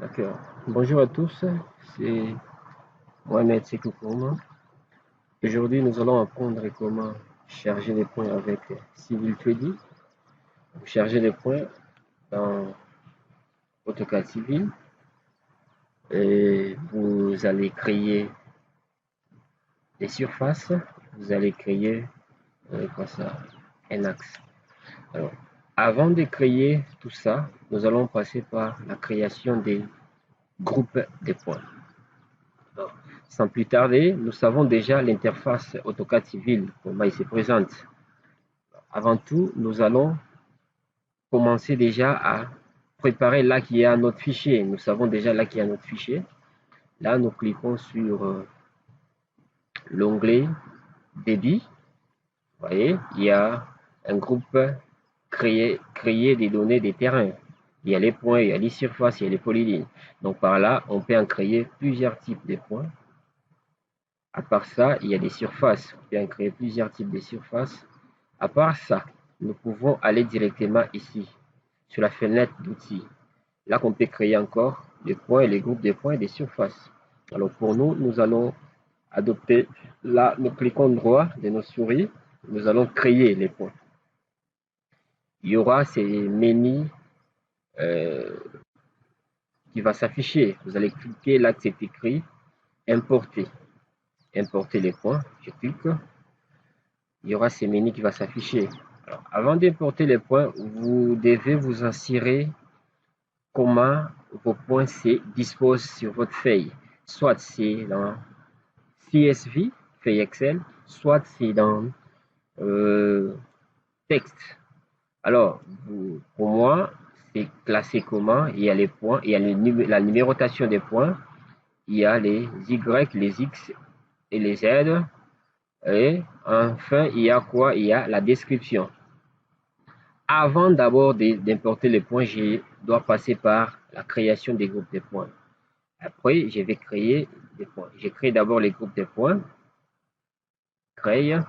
D'accord. Bonjour à tous, c'est Mohamed Sekoukouma. Aujourd'hui, nous allons apprendre comment charger les points avec Civil 3D. Vous chargez les points dans AutoCAD Civil et vous allez créer des surfaces. Vous allez créer quoi ça, un axe. Alors, avant de créer tout ça, nous allons passer par la création des groupes de points. Alors, sans plus tarder, nous savons déjà l'interface AutoCAD Civil, comment il se présente. Avant tout, nous allons commencer déjà à préparer là qu'il y a notre fichier. Nous savons déjà là qu'il y a notre fichier. Là, nous cliquons sur l'onglet débit. Vous voyez, il y a un groupe créer des données des terrains. Il y a les points, il y a les surfaces, il y a les polylignes. Donc par là, on peut en créer plusieurs types de points. À part ça, il y a des surfaces. On peut en créer plusieurs types de surfaces. À part ça, nous pouvons aller directement ici, sur la fenêtre d'outils. Là qu'on peut créer encore les points, les groupes de points et des surfaces. Alors pour nous, nous allons adopter, là, nous cliquons droit de nos souris, nous allons créer les points. Il y aura ces menus euh, qui va s'afficher. Vous allez cliquer là que c'est écrit importer. Importer les points. Je clique. Il y aura ces menus qui va s'afficher. Alors, avant d'importer les points, vous devez vous assurer comment vos points se disposent sur votre feuille. Soit c'est dans CSV, feuille Excel, soit c'est dans texte. Alors, pour moi, c'est classé comment? Il y a les points, il y a la numérotation des points, il y a les Y, les X et les Z. Et enfin, il y a quoi? Il y a la description. Avant d'abord d'importer les points, je dois passer par la création des groupes de points. Après, je vais créer des points. Je crée d'abord les groupes de points. Créer.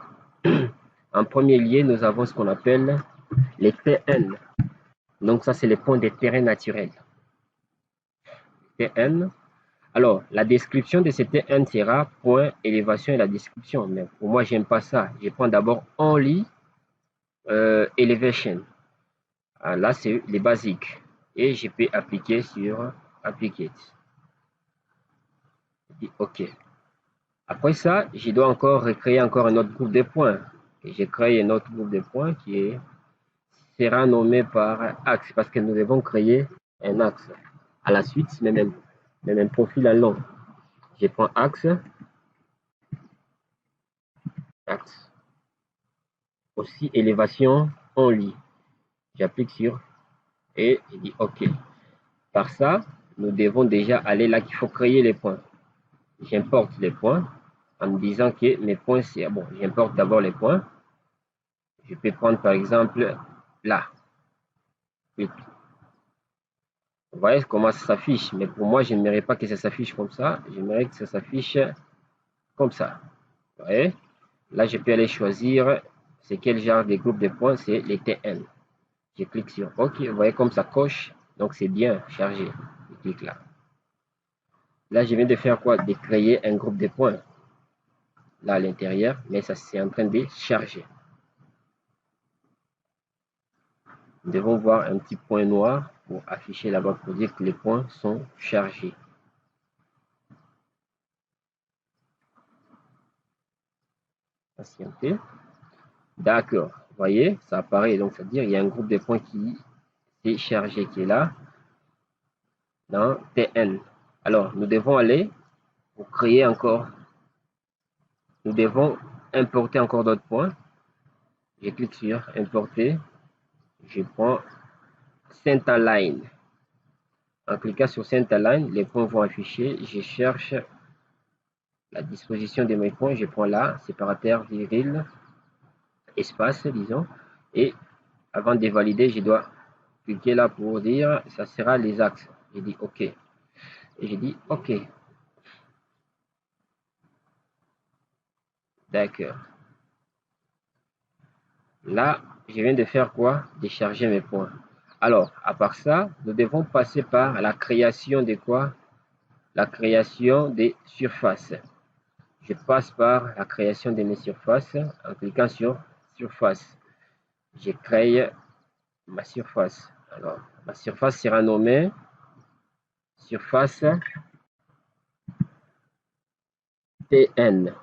En premier lieu, nous avons ce qu'on appelle les TN. Donc ça, c'est les points des terrains naturels. TN. Alors, la description de ces TN sera point, élévation et la description. Mais pour moi, j'aime pas ça. Je prends d'abord only elevation. Ah, là, c'est les basiques. Et je peux appliquer sur Applicate. OK. Après ça, je dois encore recréer encore un autre groupe de points. Et je crée un autre groupe de points qui sera nommé par axe parce que nous devons créer un axe. À la suite, même un profil à long. Je prends axe, axe. Aussi élévation en lit. J'applique sur et je dis OK. Par ça, nous devons déjà aller là qu'il faut créer les points. J'importe les points en me disant que mes points, c'est bon. J'importe d'abord les points. Je peux prendre par exemple là. Vous voyez comment ça s'affiche. Mais pour moi, je n'aimerais pas que ça s'affiche comme ça. J'aimerais que ça s'affiche comme ça. Vous voyez? Là, je peux aller choisir c'est quel genre de groupe de points, c'est les TN. Je clique sur OK. Vous voyez comme ça coche. Donc, c'est bien chargé. Je clique là. Là, je viens de faire quoi? De créer un groupe de points. Là, à l'intérieur. Mais ça, c'est en train de charger. Nous devons voir un petit point noir pour afficher là-bas pour dire que les points sont chargés. Patienter. D'accord. Vous voyez, ça apparaît. Donc, ça veut dire qu'il y a un groupe de points qui est chargé, qui est là, dans TN. Alors, nous devons aller pour créer encore. Nous devons importer encore d'autres points. Je clique sur importer. Je prends Center Line. En cliquant sur Center Line, les points vont afficher. Je cherche la disposition de mes points. Je prends là, séparateur virgule, espace, disons. Et avant de valider, je dois cliquer là pour dire ça sera les axes. Je dis OK. Et je dis OK. D'accord. Là, je viens de faire quoi? Décharger mes points. Alors, à part ça, nous devons passer par la création de quoi? La création des surfaces. Je passe par la création de mes surfaces en cliquant sur surface. Je crée ma surface. Alors, ma surface sera nommée surface TN.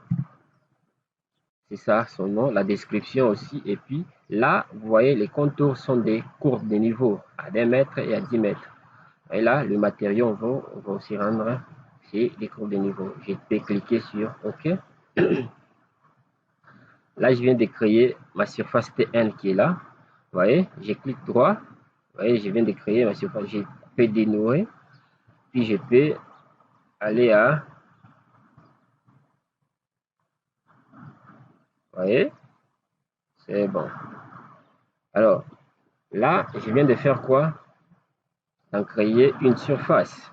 C'est ça son nom, la description aussi. Et puis là, vous voyez, les contours sont des courbes de niveau à 1 mètre et à 10 mètres. Et là, le matériau, on va aussi rendre, c'est des courbes de niveau. Je peux cliquer sur OK. Là, je viens de créer ma surface TN qui est là. Vous voyez, je clique droit. Vous voyez, je viens de créer ma surface. Je peux dénouer. Puis je peux aller à... Vous voyez, c'est bon. Alors, là, je viens de faire quoi? D'en créer une surface.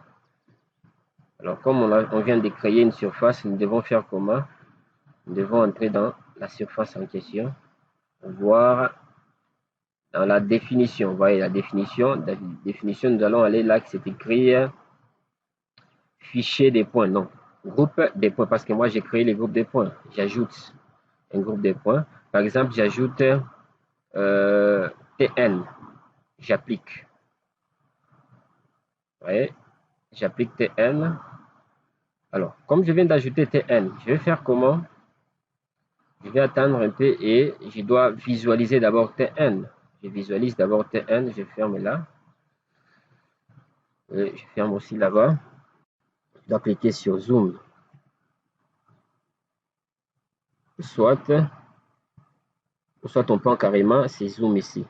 Alors, comme on vient de créer une surface, nous devons faire comment? Nous devons entrer dans la surface en question, voir dans la définition. Vous voyez, la définition, nous allons aller là, qui c'est écrit fichier des points. Non, groupe des points, parce que moi, j'ai créé les groupes des points. J'ajoute un groupe des points. Par exemple, j'ajoute TN. J'applique. Vous voyez, j'applique TN. Alors, comme je viens d'ajouter TN, je vais faire comment? Je vais attendre un peu et je dois visualiser d'abord TN. Je visualise d'abord TN, je ferme là. Et je ferme aussi là-bas. Je dois cliquer sur Zoom. Soit on prend carrément ces Zoom ici.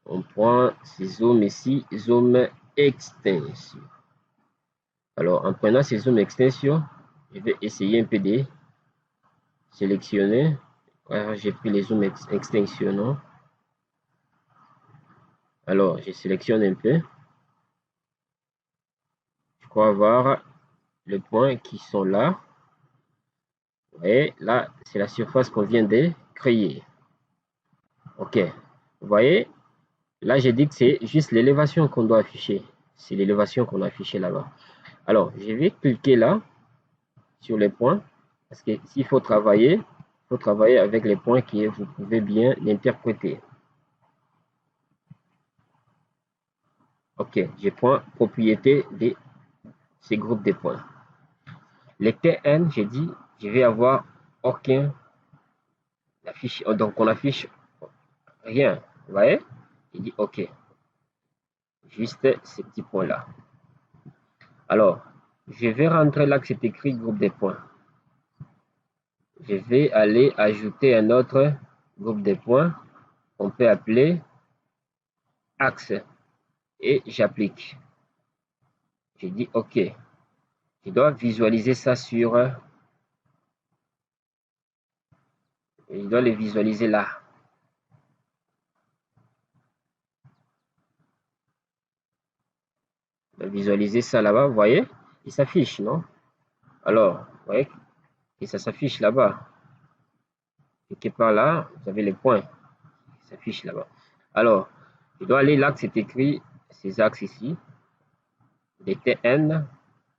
On prend ces Zoom ici, Zoom extension. Alors, en prenant ces Zoom extension, je vais essayer un peu de sélectionner. Alors, j'ai pris les Zoom extension. Alors, je sélectionne un peu. Je crois avoir les points qui sont là. Et là, c'est la surface qu'on vient de créer. OK. Vous voyez, là, j'ai dit que c'est juste l'élévation qu'on doit afficher. C'est l'élévation qu'on a affichée là-bas. Alors, je vais cliquer là, sur les points. Parce que s'il faut travailler, il faut travailler avec les points que vous pouvez bien interpréter. OK. Je prends propriété de ces groupes de points. Les TN, j'ai dit, je vais avoir aucun affiche. Donc, on affiche rien. Vous voyez? Il dit OK. Juste ces petits points-là. Alors, je vais rentrer là que c'est écrit groupe de points. Je vais aller ajouter un autre groupe de points. On peut appeler axe. Et j'applique. Je dis OK. Je dois visualiser ça sur... Je dois le visualiser là. Visualiser ça là-bas, vous voyez? Il s'affiche, non? Alors, vous voyez? Et ça s'affiche là-bas. Quelque part là, vous avez les points qui s'affichent là-bas. Alors, je dois aller là que c'est écrit ces axes ici. Les TN,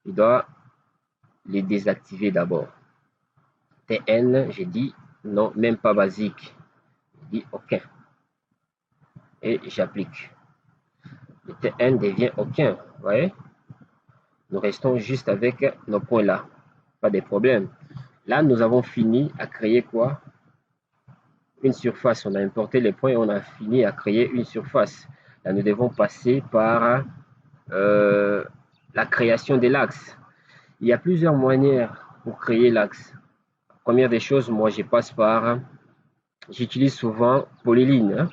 je dois les désactiver d'abord. TN, j'ai dit non, même pas basique. Je dis OK. Et j'applique. Le TN devient aucun. Vous voyez? Nous restons juste avec nos points là. Pas de problème. Là, nous avons fini à créer quoi? Une surface. On a importé les points et on a fini à créer une surface. Là, nous devons passer par la création de l'axe. Il y a plusieurs manières pour créer l'axe. Première des choses, moi, je passe par... J'utilise souvent Polyline.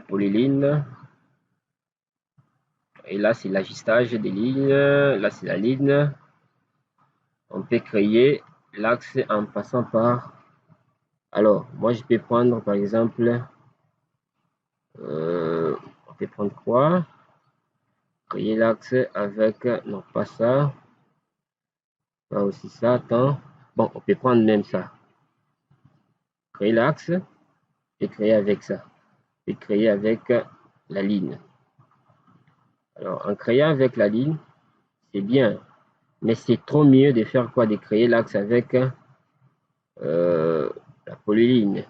Polyline. Et là, c'est l'ajustage des lignes. Là, c'est la ligne. On peut créer l'axe en passant par... Alors, moi, je peux prendre, par exemple... on peut prendre quoi? Créer l'axe avec... Non, pas ça. Pas aussi ça. Attends. Bon, on peut prendre même ça. Créer l'axe et créer avec ça. Et créer avec la ligne. Alors, en créant avec la ligne, c'est bien, mais c'est trop mieux de faire quoi? De créer l'axe avec la polyligne.